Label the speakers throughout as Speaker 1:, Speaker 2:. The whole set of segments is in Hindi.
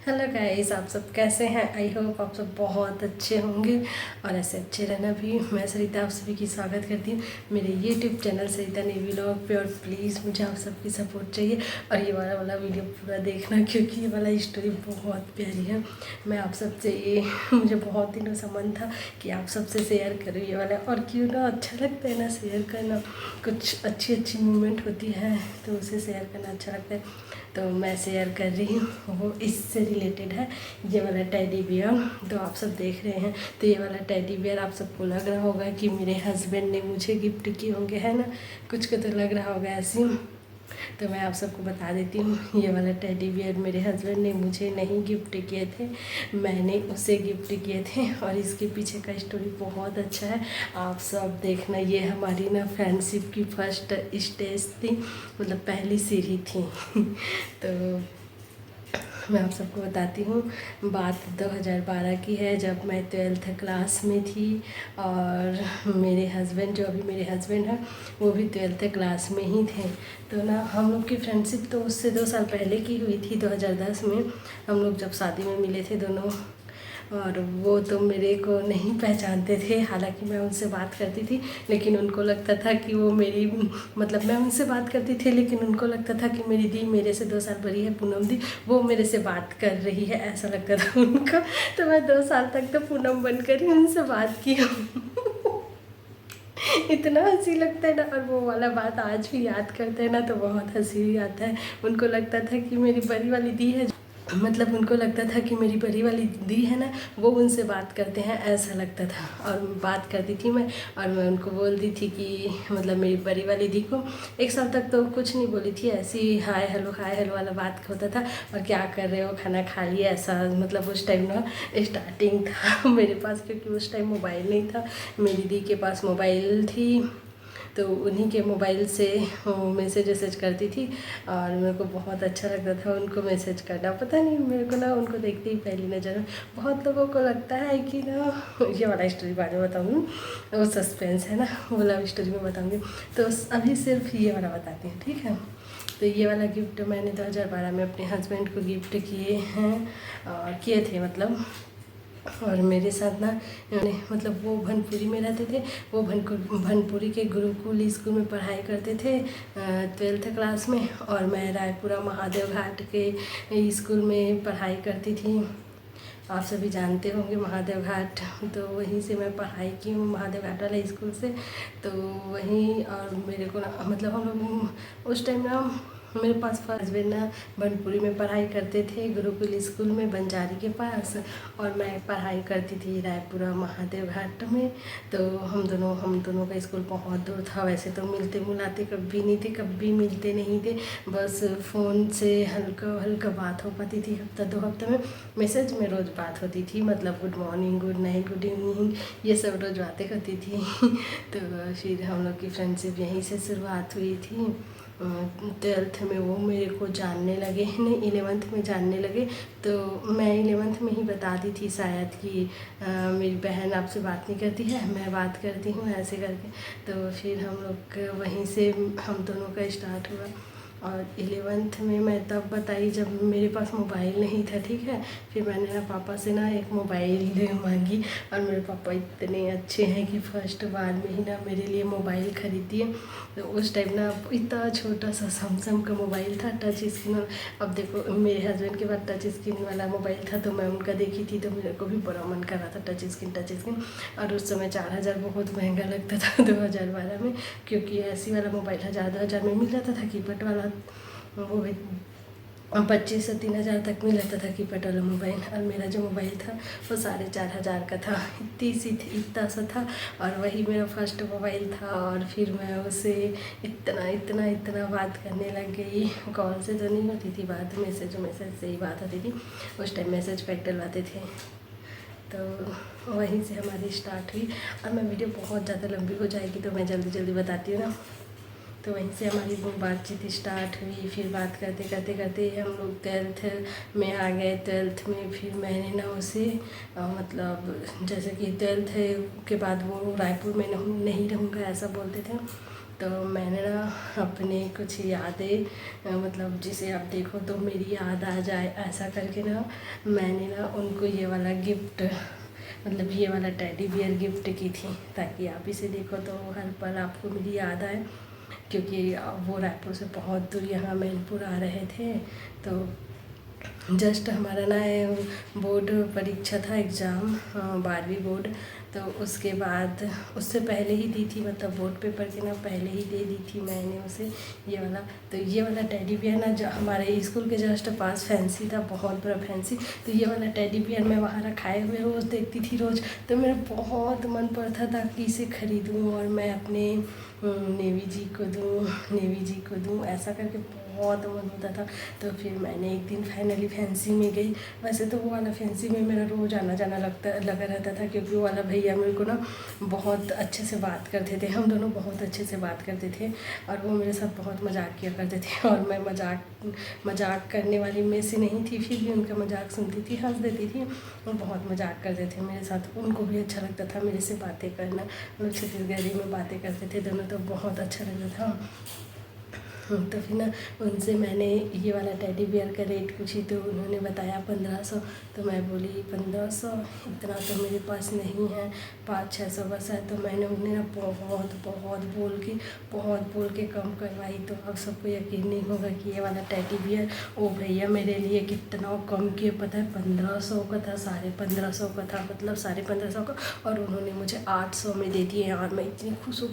Speaker 1: हेलो गाइस, आप सब कैसे हैं। आई होप आप सब बहुत अच्छे होंगे और ऐसे अच्छे रहना भी। मैं सरिता आप सभी की स्वागत करती हूँ मेरे यूट्यूब चैनल सरिता ने व्लॉग पे। और प्लीज़ मुझे आप सबकी सपोर्ट चाहिए और ये वाला वीडियो पूरा देखना, क्योंकि ये वाला स्टोरी बहुत प्यारी है। मैं आप सबसे ये मुझे बहुत दिनों से मन था कि आप सबसे शेयर करूँ ये वाला। और क्यों ना, अच्छा लगता है ना शेयर करना। कुछ अच्छी अच्छी मोमेंट होती है तो उसे शेयर करना अच्छा लगता है, तो मैं शेयर कर रही हूँ। वो इससे रिलेटेड है, ये वाला टेडी बियर। तो आप सब देख रहे हैं, तो ये वाला टेडी बियर आप सबको लग रहा होगा कि मेरे हस्बैंड ने मुझे गिफ्ट किए होंगे, है ना। कुछ को तो लग रहा होगा ऐसी। तो मैं आप सबको बता देती हूँ, ये वाला टेडी बियर मेरे हस्बैंड ने मुझे नहीं गिफ्ट किए थे, मैंने उसे गिफ्ट किए थे। और इसके पीछे का स्टोरी बहुत अच्छा है, आप सब देखना। ये हमारी ना फ्रेंडशिप की फर्स्ट स्टेज थी, मतलब पहली सीढ़ी थी। तो मैं आप सबको बताती हूँ, बात 2012 की है, जब मैं 12th क्लास में थी। और मेरे हस्बैंड, जो अभी मेरे हस्बैंड हैं, वो भी 12th क्लास में ही थे। तो ना हम लोग की फ्रेंडशिप तो उससे 2 साल पहले की हुई थी, 2010 में। हम लोग जब शादी में मिले थे दोनों। और वो तो मेरे को नहीं पहचानते थे, हालांकि मैं उनसे बात करती थी, लेकिन उनको लगता था कि वो मेरी, मतलब मैं उनसे बात करती थी लेकिन उनको लगता था कि मेरी दी मेरे से 2 साल बड़ी है, पूनम दी, वो मेरे से बात कर रही है, ऐसा लगता था उनको। तो मैं 2 साल तक तो पूनम बनकर ही उनसे बात की हूँ। इतना हंसी लगता है ना, और वो वाला बात आज भी याद करते हैं ना तो बहुत हंसी भी आता है। उनको लगता था कि मेरी बड़ी वाली दी है, मतलब उनको लगता था कि मेरी बड़ी वाली दी है ना, वो उनसे बात करते हैं, ऐसा लगता था। और बात करती थी मैं, और मैं उनको बोलती थी कि मतलब मेरी बड़ी वाली दी को 1 साल तक तो कुछ नहीं बोली थी, ऐसी हाय हेलो वाला बात होता था। और क्या कर रहे हो, खाना खा लिया, ऐसा। मतलब उस टाइम ना स्टार्टिंग था मेरे पास, क्योंकि उस टाइम मोबाइल नहीं था, मेरी दी के पास मोबाइल थी। तो उन्हीं के मोबाइल से मैसेज वैसेज करती थी, और मेरे को बहुत अच्छा लगता था उनको मैसेज करना। पता नहीं, मेरे को ना उनको देखते ही पहली नज़र में बहुत लोगों को लगता है कि ना, ये वाला स्टोरी बाद में बताऊँगी, वो सस्पेंस है ना, वो लव स्टोरी में बताऊँगी। तो अभी सिर्फ ये वाला बताती हूँ, ठीक है। तो ये वाला गिफ्ट मैंने 2012 में अपने हस्बैंड को गिफ्ट किए हैं, और किए थे मतलब। और मेरे साथ ना, मतलब वो भनपुरी में रहते थे। वो भनपुरी के गुरुकुल स्कूल में पढ़ाई करते थे 12th क्लास में, और मैं रायपुरा महादेव घाट के स्कूल में पढ़ाई करती थी। आप सभी जानते होंगे महादेव घाट, तो वहीं से मैं पढ़ाई की हूँ, महादेव घाट वाले स्कूल से। तो वहीं, और मेरे को ना, मतलब हम लोग उस टाइम ना, मेरे पास हस्बैंड ना बनपुरी में पढ़ाई करते थे, गुरुकुल स्कूल में बंजारी के पास, और मैं पढ़ाई करती थी रायपुरा महादेव घाट में। तो हम दोनों का स्कूल बहुत दूर था। वैसे तो मिलते मुलाते कभी नहीं थे, कभी मिलते नहीं थे, बस फ़ोन से हल्का हल्का बात हो पाती थी, हफ्ता 2 हफ्ते में। मैसेज में रोज़ बात होती थी, मतलब good morning, good night, good evening, ये सब रोज़ बातें होती थी। तो फिर हम लोग की फ्रेंडशिप यहीं से शुरुआत हुई थी। 12th में वो मेरे को जानने लगे, नहीं 11th में जानने लगे। तो मैं 11th में ही बता दी थी शायद कि मेरी बहन आपसे बात नहीं करती है, मैं बात करती हूँ, ऐसे करके। तो फिर हम लोग वहीं से हम दोनों का स्टार्ट हुआ। और 11th में मैं तब बताई जब मेरे पास मोबाइल नहीं था, ठीक है। फिर मैंने ना पापा से ना एक मोबाइल मांगी, और मेरे पापा इतने अच्छे हैं कि फर्स्ट बार में ही ना मेरे लिए मोबाइल खरीद दिए। तो उस टाइम ना इतना छोटा सा सैमसंग का मोबाइल था, टच स्क्रीन। अब देखो, मेरे हस्बैंड के पास टच स्क्रीन वाला मोबाइल था, तो मैं उनका देखी थी तो मेरे को भी बड़ा मन कर रहा था टच स्क्रीन। और उस समय 4000 बहुत महंगा लगता था 2012 में, क्योंकि ऐसी वाला मोबाइल 1000 में मिल जाता था, कीपैड वाला। वो भी 25 से 3000 तक मिल जाता था कीपैड वाला मोबाइल। और मेरा जो मोबाइल था वो 4500 का था, इतना सा था। और वही मेरा फर्स्ट मोबाइल था। और फिर मैं उसे इतना बात करने लग गई। कॉल से तो नहीं होती थी बात, मैसेज से ही बात होती थी। उस टाइम मैसेज पैक डलवाते थे। तो वहीं से हमारी स्टार्ट हुई। और मैं वीडियो बहुत ज़्यादा लंबी हो जाएगी तो मैं जल्दी बताती हूँ ना। तो वहीं से हमारी वो बातचीत स्टार्ट हुई। फिर बात करते हम लोग 12th में आ गए। 12th में फिर मैंने ना उसे मतलब जैसे कि 12th के बाद वो रायपुर में नहीं रहूँगा, ऐसा बोलते थे। तो मैंने ना अपने कुछ यादें मतलब जिसे आप देखो तो मेरी याद आ जाए ऐसा करके ना मैंने ना उनको ये वाला गिफ्ट मतलब ये वाला टेडी बियर गिफ्ट की थी, ताकि आप इसे देखो तो हर पल आपको मेरी याद आए। क्योंकि वो रायपुर से बहुत दूर यहाँ मैनपुर आ रहे थे, तो जस्ट हमारा ना बोर्ड परीक्षा था, एग्ज़ाम 12वीं बोर्ड। तो उसके बाद उससे पहले ही दी थी, मतलब बोर्ड पेपर के ना पहले ही दे दी थी मैंने उसे ये वाला। तो ये वाला टेडी बियर ना जो हमारे स्कूल के जस्ट पास फैंसी था, बहुत बड़ा फैंसी। तो ये वाला टेडी बियर मैं वहाँ रखाए हुए रोज़ देखती थी रोज़। तो मेरा बहुत मन पड़ता था कि इसे ख़रीदूँ और मैं अपने नेवी जी को दूँ ऐसा करके बहुत मन होता था। तो फिर मैंने एक दिन फाइनली फैंसी में गई। वैसे तो वो वाला फैंसी में मेरा रोज़ आना जाना लगा रहता था, क्योंकि वो वाला भैया मेरे को ना बहुत अच्छे से बात करते थे, हम दोनों बहुत अच्छे से बात करते थे और वो मेरे साथ बहुत मजाक किया करते थे। और मैं मजाक करने वाली में से नहीं थी, फिर भी उनका मजाक सुनती थी, हंस देती थी और बहुत मजाक करते थे मेरे साथ। उनको भी अच्छा लगता था मेरे से बातें करना, लोग छत्तीसगढ़ी में बातें करते थे दोनों, तो बहुत अच्छा लगता था। तो फिर ना उनसे मैंने ये वाला टेडी बियर का रेट पूछी, तो उन्होंने बताया 1500। तो मैं बोली 1500 इतना तो मेरे पास नहीं है, 500-600 बस है। तो मैंने उन्हें ना बहुत बोल के कम करवाई। तो अब सबको यकीन नहीं होगा कि ये वाला टेडी बियर वो भैया मेरे लिए कितना कम किए, पता है 1500 का था, 1550 का था, मतलब 1550 का। और उन्होंने मुझे 800 में दे दिए और मैं इतनी खुश हो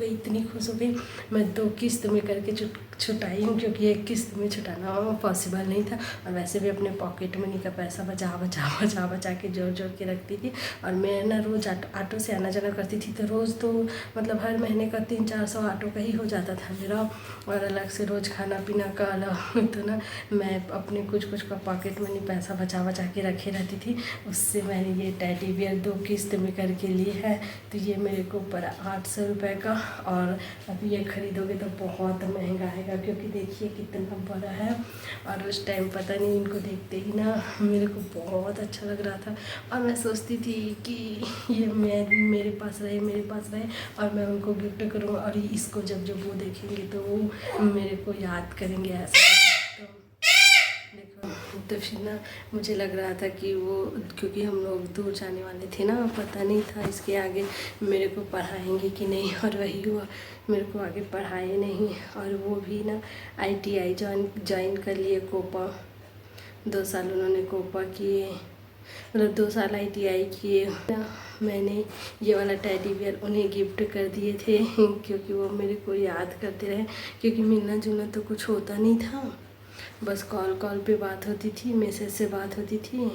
Speaker 1: गई। मैं 2 किस्त में करके छुटाई हूँ, क्योंकि एक किस्त में छुटाना पॉसिबल नहीं था। और वैसे भी अपने पॉकेट मनी का पैसा बचा के जोड़ के रखती थी। और मैं ना रोज़ ऑटो से आना जाना करती थी, तो रोज़ तो मतलब हर महीने का 300-400 ऑटो का ही हो जाता था मेरा। और अलग से रोज़ खाना पीना का अलग। तो ना मैं अपने कुछ का पॉकेट मनी पैसा बचा के रखे रहती थी। उससे मैंने ये टेडी बियर 2 किस्त में करके ली है। तो ये मेरे को पड़ा 800 रुपये का। और अभी ये ख़रीदोगे तो बहुत महंगा आएगा, क्योंकि देखिए कितना बड़ा है। और उस टाइम पता नहीं इनको देखते ही ना मेरे को बहुत अच्छा लग रहा था। और मैं सोचती थी कि ये मेरे पास रहे और मैं उनको गिफ्ट करूँ, और इसको जब वो देखेंगे तो वो मेरे को याद करेंगे ऐसा। तो देखो, तो फिर ना मुझे लग रहा था कि वो, क्योंकि हम लोग दूर जाने वाले थे ना, पता नहीं था इसके आगे मेरे को पढ़ाएंगे कि नहीं। और वही हुआ, मेरे को आगे पढ़ाए नहीं। और वो भी ना ITI ज्वाइन कर लिए, कोपा 2 साल उन्होंने कोपा किए, मतलब 2 साल ITI किए। मैंने ये वाला टेडी बियर उन्हें गिफ्ट कर दिए थे, क्योंकि वो मेरे को याद करते रहे। क्योंकि मिलना जुलना तो कुछ होता नहीं था, बस कॉल पे बात होती थी, मैसेज से बात होती थी।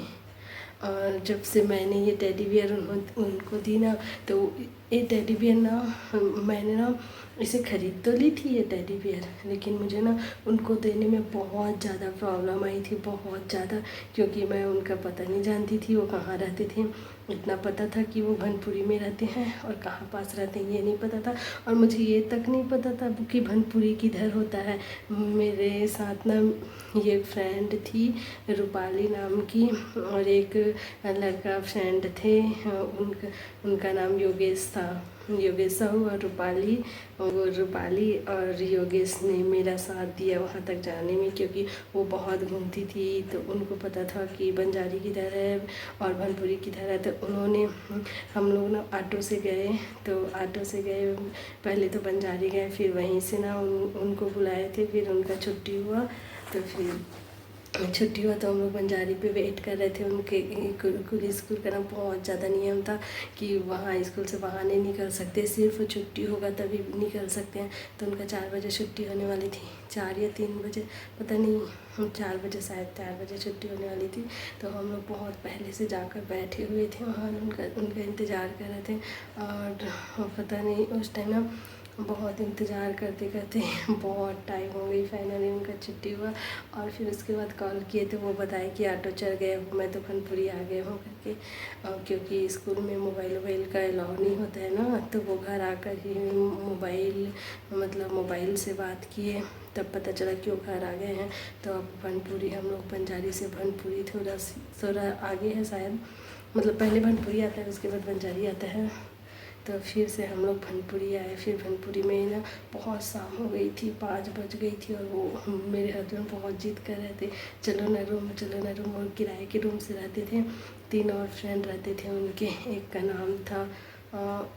Speaker 1: और जब से मैंने ये टेडी बियर उनको दी ना, तो ये टेडी बियर ना मैंने ना इसे ख़रीद तो ली थी ये टेडी बियर, लेकिन मुझे ना उनको देने में बहुत ज़्यादा प्रॉब्लम आई थी, बहुत ज़्यादा। क्योंकि मैं उनका पता नहीं जानती थी, वो कहाँ रहते थे। इतना पता था कि वो भनपुरी में रहते हैं, और कहाँ पास रहते हैं ये नहीं पता था। और मुझे ये तक नहीं पता था कि भनपुरी किधर होता है। मेरे साथ ना ये फ्रेंड थी रूपाली नाम की, और एक लड़का फ्रेंड थे, उनका नाम योगेश था। योगेश साहू और रूपाली और योगेश ने मेरा साथ दिया वहाँ तक जाने में, क्योंकि वो बहुत घूमती थी। तो उनको पता था कि बंजारी किधर है और भनपुरी किधर है। तो उन्होंने, हम लोग ना ऑटो से गए। तो ऑटो से गए, पहले तो बंजारी गए, फिर वहीं से ना उनको बुलाए थे। फिर उनका छुट्टी हुआ, तो फिर छुट्टी हुआ तो हम लोग बंजारी पे वेट कर रहे थे। उनके स्कूल का ना बहुत ज़्यादा नियम था कि वहाँ स्कूल से बाहर नहीं निकल सकते, सिर्फ छुट्टी होगा तभी निकल सकते हैं। तो उनका 4 बजे छुट्टी होने वाली थी, 4 या 3 बजे, पता नहीं, 4 बजे, शायद 4 बजे छुट्टी होने वाली थी। तो हम लोग बहुत पहले से जाकर बैठे हुए थे वहाँ, उनका इंतज़ार कर रहे थे। और पता नहीं उस टाइम ना बहुत इंतज़ार करते करते बहुत टाइम हो गई। फाइनली उनका छुट्टी हुआ, और फिर उसके बाद कॉल किए तो वो बताए कि ऑटो चढ़ गए, मैं तो भनपुरी आ गए हूँ करके। क्योंकि स्कूल में मोबाइल का अलाउ नहीं होता है ना, तो वो घर आकर ही मोबाइल से बात किए, तब पता चला कि वो घर आ गए हैं। तो अब भनपुरी, हम लोग बंजारी से भनपुरी थोड़ा आगे है शायद, मतलब पहले भनपुरी आता है उसके बाद बंजारी आता है। तो फिर से हम लोग भनपुरी आए। फिर भनपुरी में ना बहुत शाम हो गई थी, 5 बज गई थी, और वो मेरे हस्बैंड बहुत जिद कर रहे थे चलो ना रूम, चलो ना रूम। और किराए के रूम से रहते थे, 3 और फ्रेंड रहते थे उनके। एक का नाम था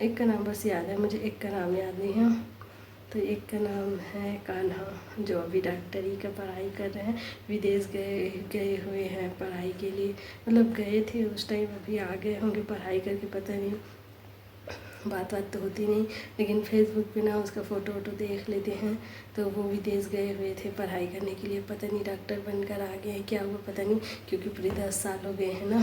Speaker 1: एक का नाम बस याद है मुझे, एक का नाम याद नहीं है। तो एक का नाम है कान्हा, जो अभी डॉक्टरी का पढ़ाई कर रहे हैं। विदेश गए हुए हैं पढ़ाई के लिए, मतलब गए थे उस टाइम, अभी आ गए होंगे पढ़ाई करके, पता नहीं। बात तो होती नहीं, लेकिन फेसबुक पे ना उसका फ़ोटो वोटो देख लेते हैं। तो वो विदेश गए हुए थे पढ़ाई करने के लिए, पता नहीं डॉक्टर बनकर आ गए हैं, क्या हुआ पता नहीं, क्योंकि पूरे 10 साल हो गए हैं ना।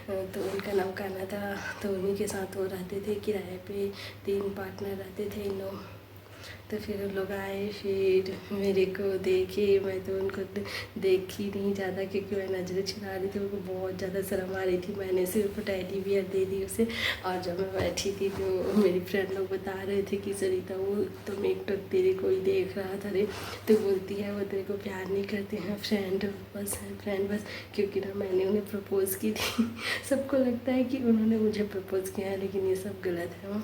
Speaker 1: तो उनका नाम कान्हा था। तो उन्हीं के साथ वो रहते थे किराए पे, 3 पार्टनर रहते थे इन लोग। तो फिर उन लोग आए, फिर मेरे को देखे। मैं तो उनको देखी नहीं ज़्यादा, क्योंकि मैं नज़रें छिड़ा रही थी, उनको बहुत ज़्यादा शर्म आ रही थी। मैंने सिर्फ टेडी बियर दे दी उसे। और जब मैं बैठी थी तो मेरी फ्रेंड लोग बता रहे थे कि सरिता वो तुम एक टक तेरे को ही देख रहा था रे। तो बोलती है वो तेरे को प्यार नहीं करते हैं, फ्रेंड बस है, फ्रेंड बस। क्योंकि ना मैंने उन्हें प्रपोज़ की थी। सबको लगता है कि उन्होंने मुझे प्रपोज़ किया है, लेकिन ये सब गलत है।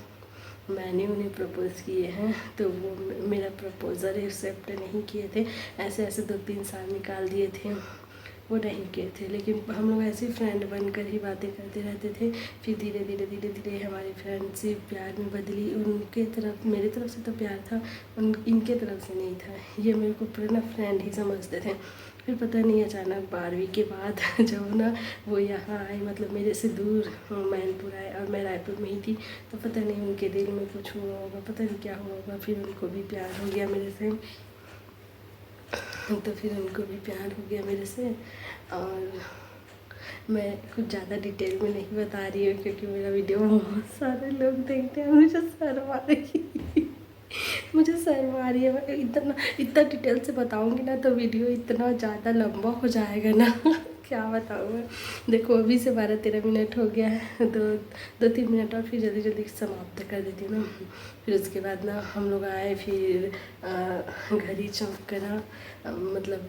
Speaker 1: मैंने उन्हें प्रपोज़ किए हैं। तो वो मेरा प्रपोज़ल एक्सेप्ट नहीं किए थे। ऐसे 2-3 साल निकाल दिए थे, वो नहीं किए थे। लेकिन हम लोग ऐसे फ्रेंड बनकर ही बातें करते रहते थे। फिर धीरे धीरे हमारी फ्रेंडशिप प्यार में बदली। उनके तरफ, मेरे तरफ से तो प्यार था, इनके तरफ से नहीं था। ये मेरे को पूरा ना फ्रेंड ही समझते थे। फिर पता नहीं अचानक 12वीं के बाद जब ना वो यहाँ आए, मतलब मेरे से दूर मैनपुर आए, और मैं रायपुर में ही थी। तो पता नहीं उनके दिल में कुछ हुआ होगा, पता नहीं क्या हुआ होगा। फिर उनको भी प्यार हो गया मेरे से। तो फिर उनको भी प्यार हो गया मेरे से। और मैं कुछ ज़्यादा डिटेल में नहीं बता रही हूँ, क्योंकि मेरा वीडियो बहुत सारे लोग देखते हैं। मुझे शर्म आ रही मुझे शर्म आ रही है। मैं इतना डिटेल से बताऊँगी ना तो वीडियो इतना ज़्यादा लंबा हो जाएगा ना। क्या बताऊँ मैं। देखो अभी से 12-13 मिनट हो गया है, 2-3 मिनट और फिर जल्दी जल्दी समाप्त कर देती हूँ ना। फिर उसके बाद ना हम लोग आए, फिर घड़ी चौक करा, मतलब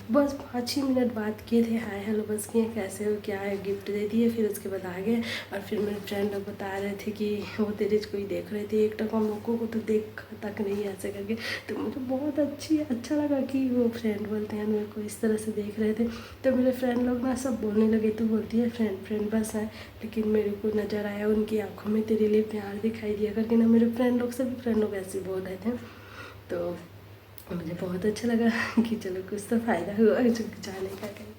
Speaker 1: बस 5 ही मिनट बात किए थे, हाय हेलो बस किए, कैसे हो क्या है, गिफ्ट दे दिए। फिर उसके बाद आ गए। और फिर मेरे फ्रेंड लोग बता रहे थे कि वो तेरे को ही देख रहे थे, एक टक हम लोगों को तो देख तक नहीं, ऐसे करके। तो मुझे बहुत अच्छा लगा कि वो फ्रेंड बोलते हैं मेरे को इस तरह से देख रहे थे। तो मेरे फ्रेंड लोग ना सब बोलने लगे, तो बोलती है फ्रेंड फ्रेंड बस है। लेकिन मेरे को नज़र आया उनकी आँखों में तेरे लिए प्यार दिखाई दिया करके ना। मेरे फ्रेंड लोग, सभी फ्रेंड लोग ऐसे बोल रहे थे। तो मुझे बहुत अच्छा लगा कि चलो कुछ तो फ़ायदा हुआ जाने का कहीं।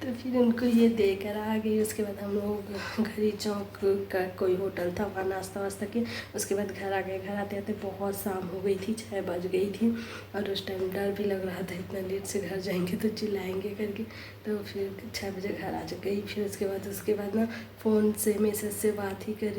Speaker 1: तो फिर उनको ये देकर आ गई। उसके बाद हम लोग घड़ी चौक का कोई होटल था, वहाँ नाश्ता वास्ता किए। उसके बाद घर आ गए। घर आते आते बहुत शाम हो गई थी, 6 बज गई थी। और उस टाइम डर भी लग रहा था, इतना लेट से घर जाएंगे तो चिल्लाएंगे करके। तो फिर 6 बजे घर आ गई। फिर उसके बाद ना फ़ोन से मैसेज से बात ही कर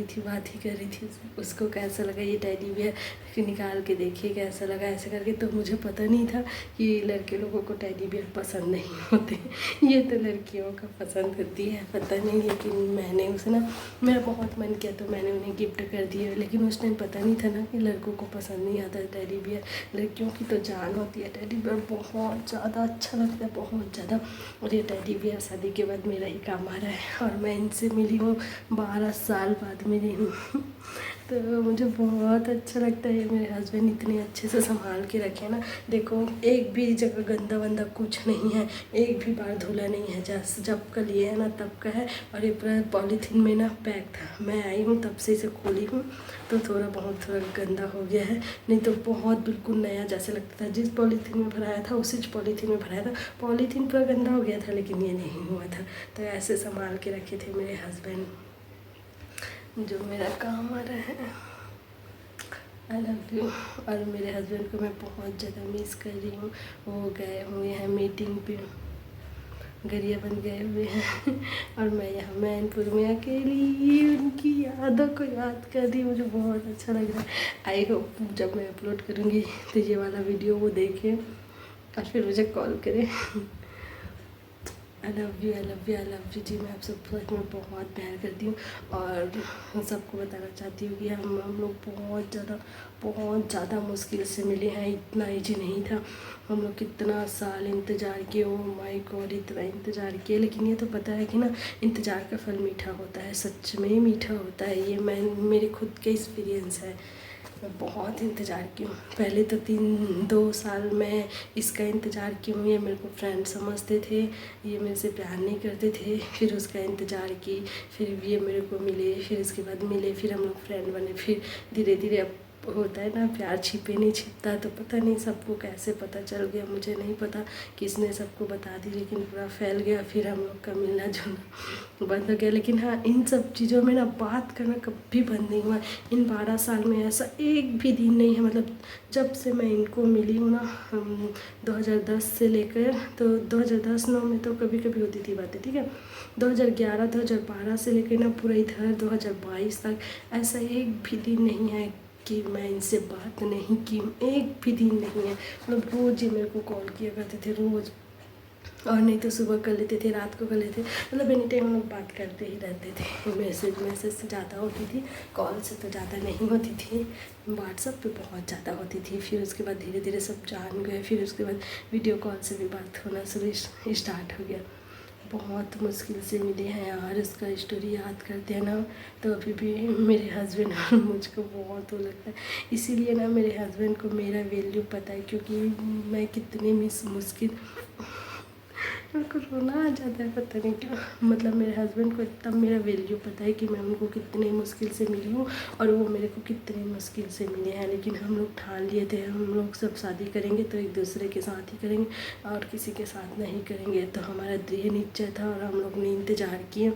Speaker 1: रही थी। उसको कैसा लगा ये टेडी बियर, फिर निकाल के देखिए कैसा लगा, ऐसे करके। तो मुझे पता नहीं था कि लड़के लोगों को टेडी बियर पसंद नहीं होते, ये तो लड़कियों का पसंद होती है, पता नहीं। लेकिन मैंने उसे ना, मेरा बहुत मन किया तो मैंने उन्हें गिफ्ट कर दिया। लेकिन उस टाइम पता नहीं था ना कि लड़कों को पसंद नहीं आता टेडी बियर। लड़कियों की तो जान होती है टेडी बियर, बहुत ज़्यादा अच्छा लगता है, बहुत ज़्यादा। और ये टेडी बियर शादी के बाद मेरा ही काम आ रहा है। और मैं इनसे मिली हूँ, 12 साल बाद मिली हूँ। तो मुझे बहुत अच्छा लगता है। मेरे हस्बैंड इतने अच्छे से संभाल के रखे ना। देखो एक भी जगह गंदा वंदा कुछ नहीं है, एक भी बार धुला नहीं है। जब का लिए है ना तब का है। और ये पूरा पॉलीथीन में ना पैक था। मैं आई हूँ तब से इसे खोली हूँ, तो थोड़ा गंदा हो गया है। नहीं तो बहुत बिल्कुल नया जैसे लगता था। जिस पॉलीथीन में भराया था उसी पॉलीथीन में भराया था। पॉलीथीन पूरा गंदा हो गया था, लेकिन ये नहीं हुआ था। तो ऐसे संभाल के रखे थे मेरे हस्बैंड, जो मेरा काम आ रहा है। आई लव यू। और मेरे हस्बैंड को मैं बहुत ज़्यादा मिस कर रही हूँ। वो गए हुए हैं मीटिंग पे, गरियाबंद गए हुए हैं। और मैं यहाँ मैनपुर में अकेली उनकी यादों को याद कर रही हूँ। मुझे बहुत अच्छा लग रहा है। आई होप जब मैं अपलोड करूँगी तो ये वाला वीडियो वो देखें और फिर मुझे कॉल करें। I love you, I love you, I love you जी। मैं आप सब सच में बहुत प्यार करती हूँ और सबको बताना चाहती हूँ कि हम लोग बहुत ज़्यादा मुश्किल से मिले हैं। इतना ईजी नहीं था। हम लोग कितना साल इंतज़ार किए, ओ माय गॉड इतना इंतज़ार किए। लेकिन ये तो पता है कि ना, इंतज़ार का फल मीठा होता है, सच में ही मीठा होता है। ये मेरे खुद के एक्सपीरियंस है। मैं बहुत इंतज़ार की हूँ। पहले तो 2 साल मैं इसका इंतज़ार की हूँ। ये मेरे को फ्रेंड समझते थे, ये मेरे से प्यार नहीं करते थे। फिर उसका इंतज़ार की, फिर ये मेरे को मिले, फिर इसके बाद मिले, फिर हम लोग फ्रेंड बने। फिर धीरे धीरे अब होता है ना, प्यार छिपे नहीं छिपता। तो पता नहीं सबको कैसे पता चल गया, मुझे नहीं पता किसने सबको बता दी, लेकिन पूरा फैल गया। फिर हम लोग का मिलना जुलना बंद हो गया। लेकिन हाँ, इन सब चीज़ों में ना बात करना कभी बंद नहीं हुआ। इन 12 साल में ऐसा एक भी दिन नहीं है, मतलब जब से मैं इनको मिली हूँ ना, 2010 से लेकर, तो 2010-9 में तो कभी कभी होती थी बातें, ठीक है। 2011-2012 से लेकर ना पूरा इधर 2022 तक ऐसा एक भी दिन नहीं है कि मैं इनसे बात नहीं की। एक भी दिन नहीं है। मतलब रोज़ ये मेरे को कॉल किया करते थे, रोज़। और नहीं तो सुबह कर लेते थे, रात को कर लेते थे। मतलब एनी टाइम हम लोग बात करते ही रहते थे। मैसेज से ज़्यादा होती थी, कॉल से तो ज़्यादा नहीं होती थी। व्हाट्सएप पे बहुत ज़्यादा होती थी। फिर उसके बाद धीरे धीरे सब जान गए। फिर उसके बाद वीडियो कॉल से भी बात होना शुरू स्टार्ट हो गया। बहुत मुश्किल से मिले हैं यार। इसका स्टोरी याद करते हैं ना, तो अभी भी मेरे हस्बैंड और मुझको बहुत वो लगता है। इसीलिए ना मेरे हस्बैंड को मेरा वैल्यू पता है, क्योंकि मैं कितनी मुश्किल, मेरे को रोना आ जाता है, पता नहीं क्यों। मतलब मेरे हस्बैंड को इतना मेरा वैल्यू पता है कि मैं उनको कितनी मुश्किल से मिली हूँ और वो मेरे को कितनी मुश्किल से मिले हैं। लेकिन हम लोग ठान लिए थे, हम लोग सब शादी करेंगे तो एक दूसरे के साथ ही करेंगे और किसी के साथ नहीं करेंगे। तो हमारा दृढ़ निश्चय था और हम लोग ने इंतज़ार किए।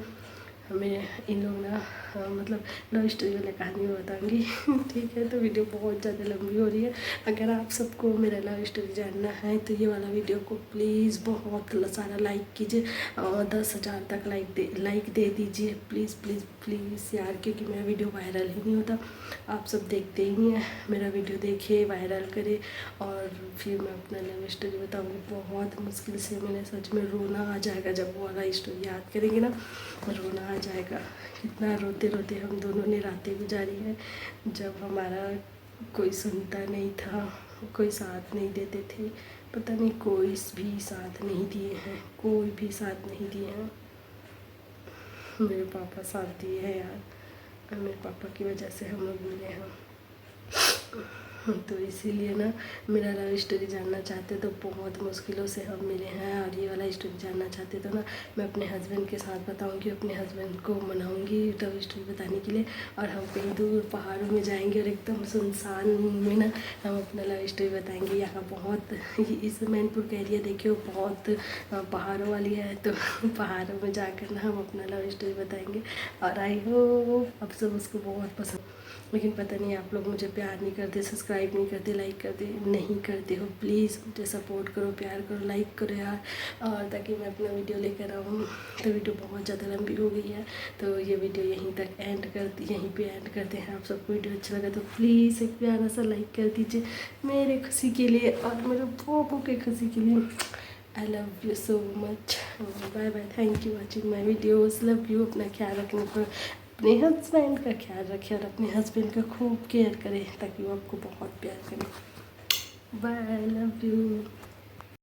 Speaker 1: हमें इन लोग ना मतलब लव स्टोरी वाला कहानी में बताऊँगी ठीक है। तो वीडियो बहुत ज़्यादा लंबी हो रही है। अगर आप सबको मेरा लव स्टोरी जानना है तो ये वाला वीडियो को प्लीज़ बहुत सारा लाइक कीजिए और 10,000 तक लाइक दे दीजिए प्लीज़ प्लीज़ प्लीज़ यार, क्योंकि मेरा वीडियो वायरल ही नहीं होता। आप सब देखते ही हैं, मेरा वीडियो देखिए, वायरल करें और फिर मैं अपना लव स्टोरी बताऊँगी। बहुत मुश्किल से मैंने, सच में रोना आ जाएगा जब वो वाला स्टोरी याद करेंगे ना, रोना आ जाएगा। कितना रोते रोते हम दोनों ने रातें गुजारी है, जब हमारा कोई सुनता नहीं था, कोई साथ नहीं देते थे। पता नहीं कोई भी साथ नहीं दिए हैं, कोई भी साथ नहीं दिए हैं। मेरे पापा साथ दिए हैं यार, और मेरे पापा की वजह से हम लोग मिले हैं। तो इसीलिए ना मेरा लव स्टोरी जानना चाहते तो बहुत मुश्किलों से हम मिले हैं। और ये वाला स्टोरी जानना चाहते तो ना मैं अपने हस्बैंड के साथ बताऊंगी, अपने हस्बैंड को मनाऊंगी लव स्टोरी बताने के लिए। और हम कहीं दूर पहाड़ों में जाएंगे और एकदम सुनसान में ना हम अपना लव स्टोरी बताएंगे। यहाँ बहुत, इस मैनपुर का एरिया देखिए बहुत पहाड़ों वाली है, तो पहाड़ों में जाकर ना हम अपना लव स्टोरी बताएंगे। और आई होप आप सब उसको बहुत पसंद। लेकिन पता नहीं आप लोग मुझे प्यार नहीं करते, सब्सक्राइब नहीं करते, लाइक करते नहीं करते हो। प्लीज़ मुझे सपोर्ट करो, प्यार करो, लाइक करो यार, और ताकि मैं अपना वीडियो लेकर आऊँ। तो वीडियो बहुत ज़्यादा लंबी हो गई है, तो ये वीडियो यहीं पे एंड करते हैं। आप सबको वीडियो अच्छा लगा तो प्लीज़ एक प्यारा सा लाइक कर दीजिए मेरे खुशी के लिए और मेरे पोपो के खुशी के लिए। I love you so much. Bye bye, thank you watching my videos. Love you. अपना ख्याल रखने पर अपने हस्बैंड का ख्याल रखें और अपने हस्बैंड का खूब केयर करें ताकि वो आपको बहुत प्यार करें। Bye, love you.